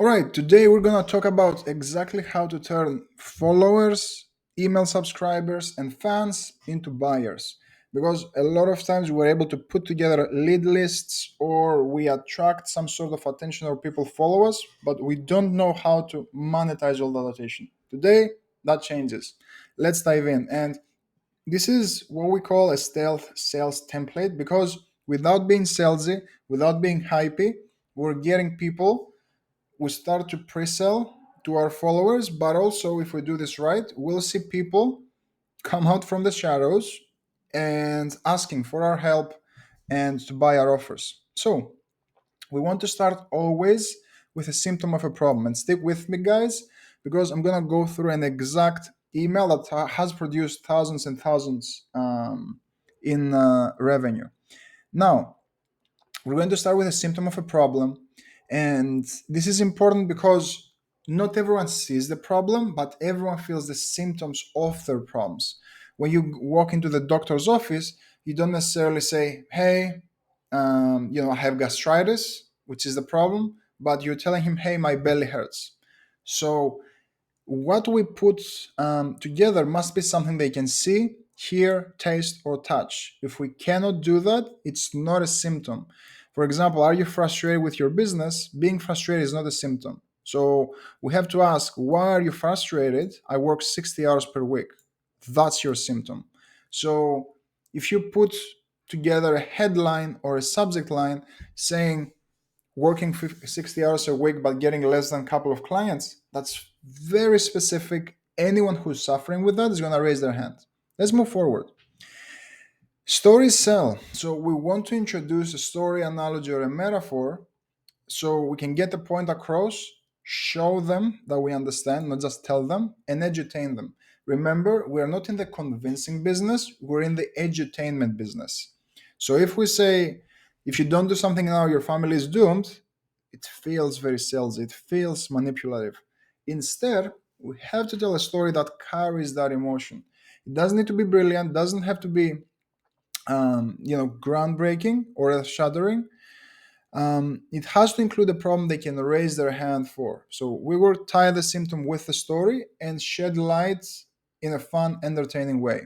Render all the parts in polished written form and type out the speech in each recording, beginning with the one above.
All right, today we're going to talk about exactly how to turn followers, email subscribers, and fans into buyers. Because a lot of times we're able to put together lead lists or we attract some sort of attention or people follow us, but we don't know how to monetize all that attention. Today, that changes. Let's dive in. And this is what we call a stealth sales template because without being salesy, without being hypey, we're getting people, we start to pre-sell to our followers, but also if we do this right, we'll see people come out from the shadows and asking for our help and to buy our offers. So we want to start always with a symptom of a problem. And stick with me, guys, because I'm going to go through an exact email that has produced thousands and thousands in revenue. Now, we're going to start with a symptom of a problem. And this is important because not everyone sees the problem, but everyone feels the symptoms of their problems. When you walk into the doctor's office, you don't necessarily say, hey, I have gastritis, which is the problem, but you're telling him, hey, my belly hurts. So what we put together must be something they can see, hear, taste, or touch. If we cannot do that, it's not a symptom. For example, are you frustrated with your business? Being frustrated is not a symptom. So we have to ask, why are you frustrated? I work 60 hours per week. That's your symptom. So if you put together a headline or a subject line saying, working 60 hours a week but getting less than a couple of clients, that's very specific. Anyone who's suffering with that is going to raise their hand. Let's move forward. Stories sell. So we want to introduce a story, analogy, or a metaphor so we can get the point across, show them that we understand, not just tell them, and edutain them. Remember, we are not in the convincing business, we're in the edutainment business. So if we say, if you don't do something now, your family is doomed, it feels very salesy, it feels manipulative. Instead, we have to tell a story that carries that emotion. It doesn't need to be brilliant, doesn't have to be groundbreaking or earth-shattering. It has to include a problem they can raise their hand for. So we will tie the symptom with the story and shed light in a fun, entertaining way.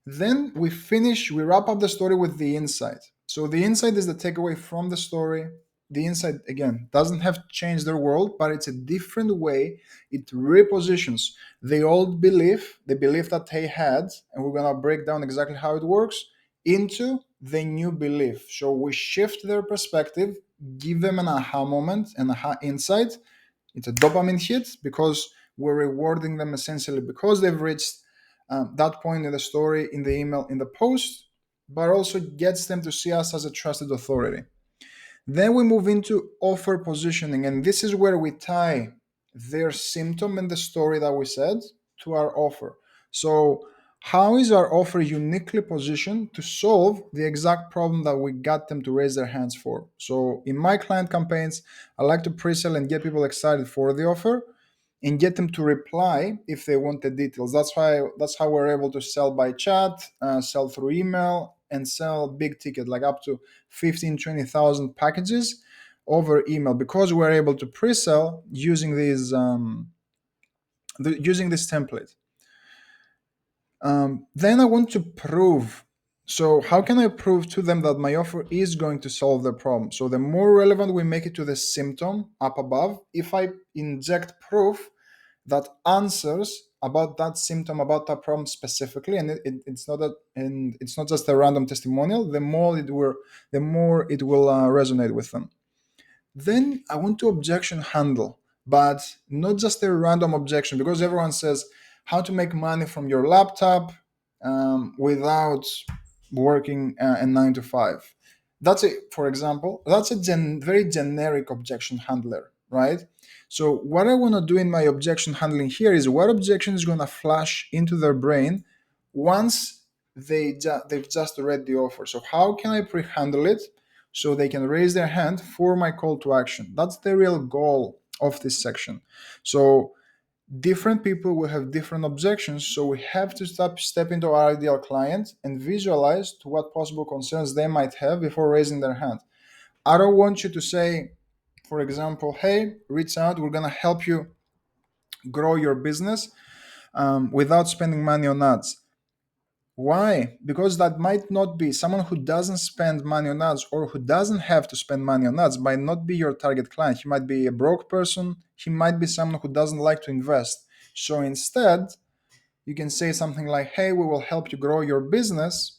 Then we wrap up the story with the insight. So the insight is the takeaway from the story. The insight, again, doesn't have to change their world, but it's a different way. It repositions the old belief, the belief that they had, and we're going to break down exactly how it works, into the new belief. So we shift their perspective, give them an aha moment, an aha insight. It's a dopamine hit because we're rewarding them essentially because they've reached that point in the story, in the email, in the post, but also gets them to see us as a trusted authority. Then we move into offer positioning, and this is where we tie their symptom and the story that we said to our offer. So, how is our offer uniquely positioned to solve the exact problem that we got them to raise their hands for? So, in my client campaigns, I like to pre sell and get people excited for the offer and get them to reply if they want the details. That's how we're able to sell by chat, sell through email, and sell big ticket like up to 15, 20,000 packages over email because we're able to pre-sell using using this template. Then I want to prove. So how can I prove to them that my offer is going to solve the problem? So the more relevant we make it to the symptom up above, if I inject proof that answers about that symptom, about that problem specifically, and it's not just a random testimonial. The more it will resonate with them. Then I want to objection handle, but not just a random objection, because everyone says how to make money from your laptop without working a 9 to 5. For example, that's a very generic objection handler, right? So what I want to do in my objection handling here is what objection is going to flash into their brain once they've just read the offer. So how can I pre-handle it so they can raise their hand for my call to action? That's the real goal of this section. So different people will have different objections, so we have to step into our ideal client and visualize to what possible concerns they might have before raising their hand. I don't want you to say, for example, hey, reach out, we're going to help you grow your business without spending money on ads. Why? Because that might not be someone who doesn't spend money on ads, or who doesn't have to spend money on ads, might not be your target client. He might be a broke person. He might be someone who doesn't like to invest. So instead, you can say something like, hey, we will help you grow your business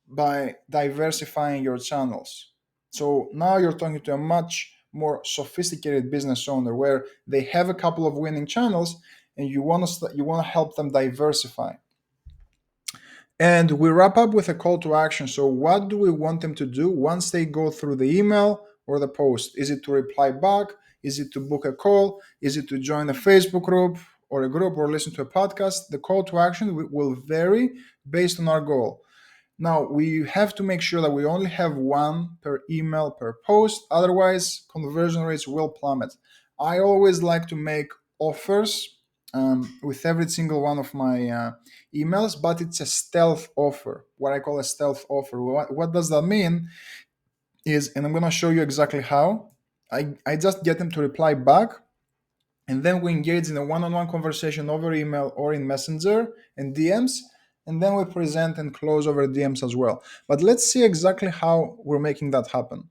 by diversifying your channels. So now you're talking to a much more sophisticated business owner where they have a couple of winning channels, and you want to help them diversify. And we wrap up with a call to action. So, what do we want them to do once they go through the email or the post? Is it to reply back? Is it to book a call? Is it to join a Facebook group or listen to a podcast? The call to action will vary based on our goal. Now, we have to make sure that we only have one per email per post, otherwise, conversion rates will plummet. I always like to make offers with every single one of my emails, but it's a stealth offer, what I call a stealth offer. What does that mean? Is, and I'm going to show you exactly how, I just get them to reply back, and then we engage in a one-on-one conversation over email or in Messenger and DMs, and then we present and close over DMs as well. But let's see exactly how we're making that happen.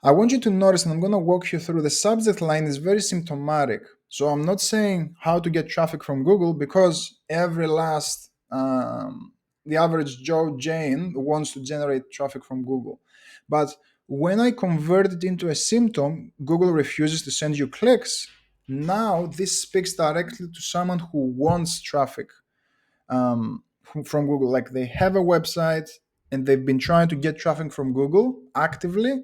I want you to notice, and I'm going to walk you through, the subject line is very symptomatic. So I'm not saying how to get traffic from Google, because the average Joe Jane wants to generate traffic from Google. But when I convert it into a symptom, Google refuses to send you clicks. Now this speaks directly to someone who wants traffic from Google. Like, they have a website and they've been trying to get traffic from Google actively,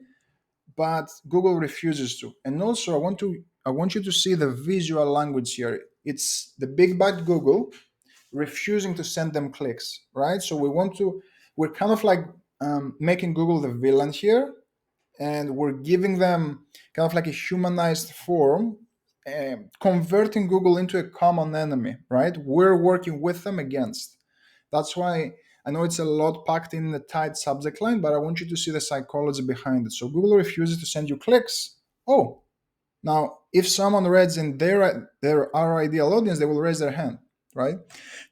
but Google refuses to. And also, I want you to see the visual language here. It's the big bad Google refusing to send them clicks, right? So we're kind of like making Google the villain here, and we're giving them kind of like a humanized form, converting Google into a common enemy, right? We're working with them against. That's why I know it's a lot packed in a tight subject line, but I want you to see the psychology behind it. So Google refuses to send you clicks. Oh, now if someone reads in our ideal audience, they will raise their hand, right?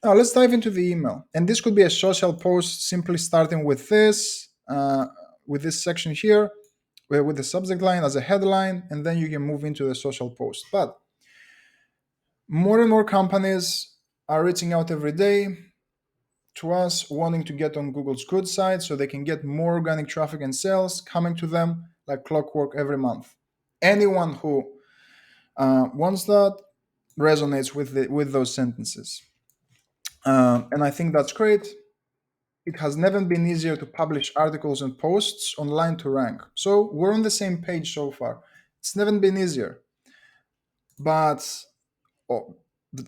Now let's dive into the email, and this could be a social post, simply starting with this section here, with the subject line as a headline, and then you can move into the social post. But more and more companies are reaching out every day to us, wanting to get on Google's good side so they can get more organic traffic and sales coming to them like clockwork every month. Anyone who wants that resonates with those sentences. And I think that's great. It has never been easier to publish articles and posts online to rank. So we're on the same page so far. It's never been easier. But oh,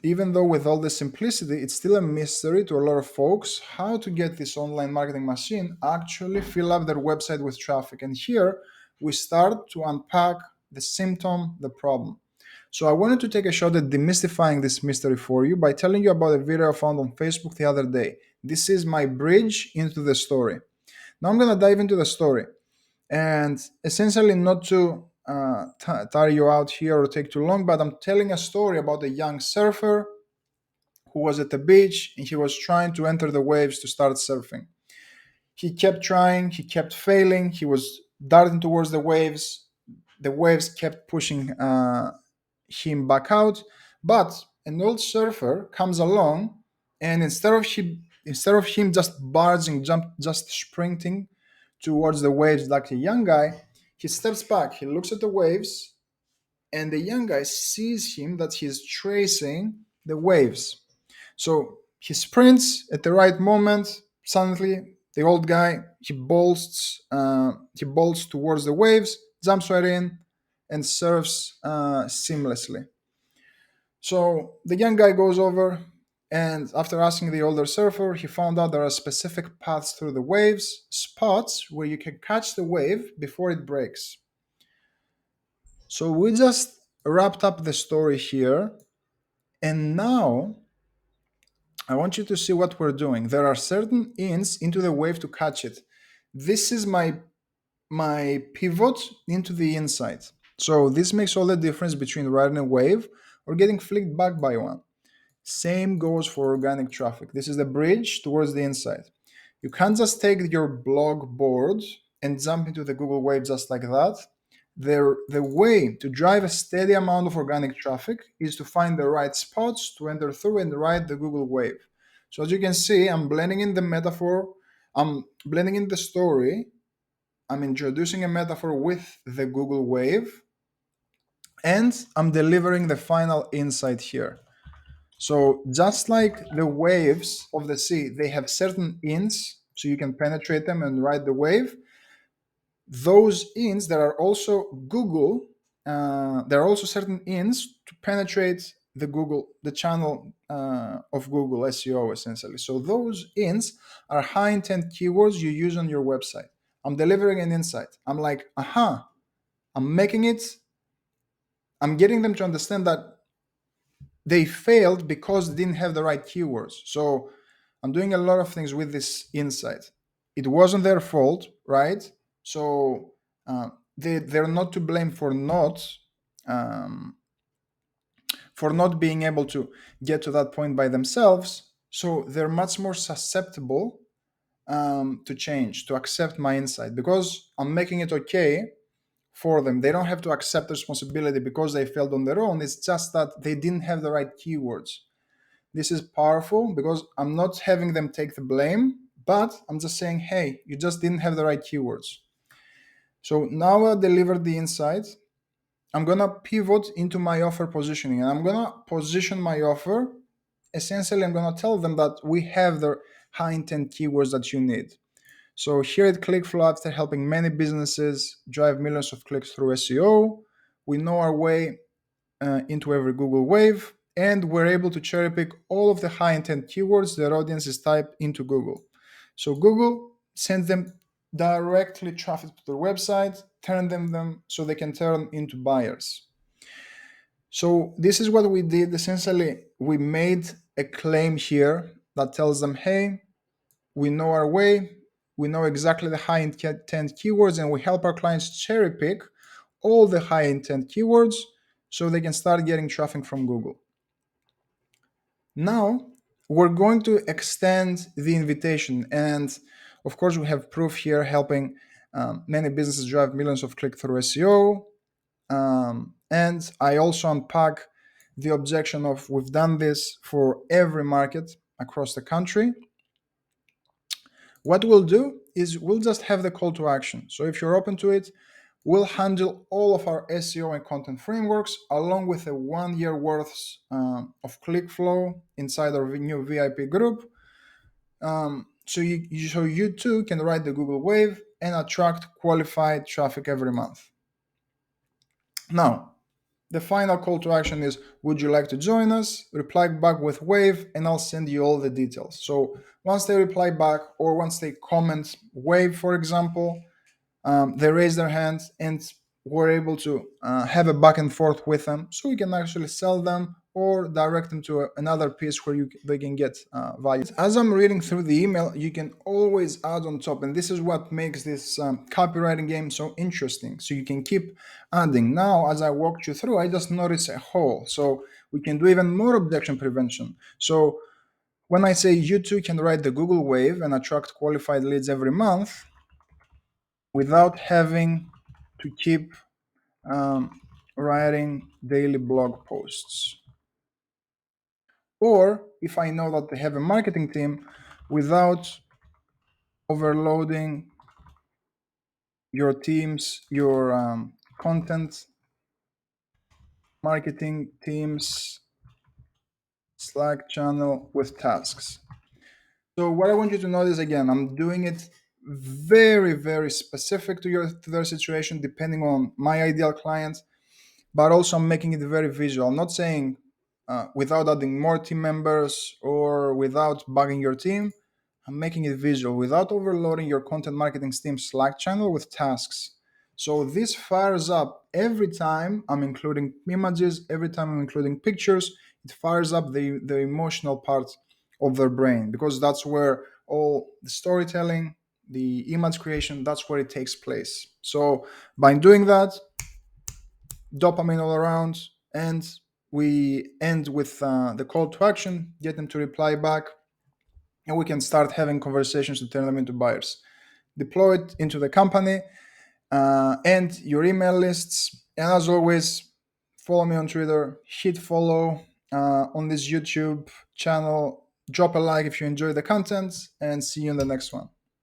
even though with all the simplicity, it's still a mystery to a lot of folks how to get this online marketing machine actually fill up their website with traffic. And here we start to unpack the symptom, the problem. So I wanted to take a shot at demystifying this mystery for you by telling you about a video I found on Facebook the other day. This is my bridge into the story. Now I'm going to dive into the story, and essentially, not to tire you out here or take too long, but I'm telling a story about a young surfer who was at the beach and he was trying to enter the waves to start surfing. He kept trying, he kept failing, he was darting towards the waves. The waves kept pushing him back out, but an old surfer comes along, and instead of him just just sprinting towards the waves like a young guy, he steps back, he looks at the waves, and the young guy sees him that he's tracing the waves. So he sprints at the right moment. Suddenly, the old guy he bolts towards the waves, jumps right in, and surfs seamlessly. So the young guy goes over, and after asking the older surfer, he found out there are specific paths through the waves, spots where you can catch the wave before it breaks. So we just wrapped up the story here, and now I want you to see what we're doing. There are certain ins into the wave to catch it. This is my pivot into the inside. So this makes all the difference between riding a wave or getting flicked back by one. Same goes for organic traffic. This is the bridge towards the insight. You can't just take your blog board and jump into the Google Wave just like that. The way to drive a steady amount of organic traffic is to find the right spots to enter through and ride the Google Wave. So as you can see, I'm blending in the metaphor, I'm blending in the story, I'm introducing a metaphor with the Google Wave, and I'm delivering the final insight here. So just like the waves of the sea, they have certain ins, so you can penetrate them and ride the wave. Those ins, there are also Google. There are also certain ins to penetrate the channel of Google SEO essentially. So those ins are high intent keywords you use on your website. I'm delivering an insight. I'm like, aha, I'm making it. I'm getting them to understand that they failed because they didn't have the right keywords. So I'm doing a lot of things with this insight. It wasn't their fault, right? So they're not to blame um, for not being able to get to that point by themselves. So they're much more susceptible to change, to accept my insight because I'm making it okay for them. They don't have to accept responsibility because they failed on their own. It's just that they didn't have the right keywords. This is powerful because I'm not having them take the blame, but I'm just saying, hey, you just didn't have the right keywords. So now I delivered the insight. I'm gonna pivot into my offer positioning and I'm gonna position my offer. Essentially, I'm gonna tell them that we have the high intent keywords that you need. So here at ClickFlow, after helping many businesses drive millions of clicks through SEO, we know our way into every Google Wave, and we're able to cherry pick all of the high intent keywords their audiences type into Google. So Google sends them directly traffic to their website, turn them so they can turn into buyers. So this is what we did. Essentially, we made a claim here that tells them, hey, we know our way, we know exactly the high intent keywords, and we help our clients cherry pick all the high intent keywords so they can start getting traffic from Google. Now, we're going to extend the invitation. And of course, we have proof here helping many businesses drive millions of clicks through SEO. And I also unpack the objection of we've done this for every market across the country. What we'll do is we'll just have the call to action. So if you're open to it, we'll handle all of our SEO and content frameworks along with a 1 year worth of ClickFlow inside our new VIP group. So you too can ride the Google Wave and attract qualified traffic every month. Now, the final call to action is, would you like to join us? Reply back with Wave and I'll send you all the details. So once they reply back or once they comment Wave, for example, they raise their hands and we're able to have a back and forth with them so we can actually sell them or direct them to another piece where they can get value. As I'm reading through the email, you can always add on top, and this is what makes this copywriting game so interesting. So you can keep adding. Now, as I walked you through, I just noticed a hole. So we can do even more objection prevention. So when I say you too can ride the Google Wave and attract qualified leads every month, without having to keep writing daily blog posts. Or if I know that they have a marketing team, without overloading your content marketing teams Slack channel with tasks. So what I want you to notice again, I'm doing it very, very specific to their situation, depending on my ideal client, but also I'm making it very visual. I'm not saying without adding more team members or without bugging your team. I'm making it visual without overloading your content marketing team Slack channel with tasks. So this fires up every time I'm including images, every time I'm including pictures, it fires up the emotional part of their brain because that's where all the storytelling, the image creation, that's where it takes place. So by doing that, dopamine all around, and we end with the call to action, get them to reply back, and we can start having conversations to turn them into buyers. Deploy it into the company and your email lists. And as always, follow me on Twitter, hit follow on this YouTube channel, drop a like if you enjoy the content, and see you in the next one.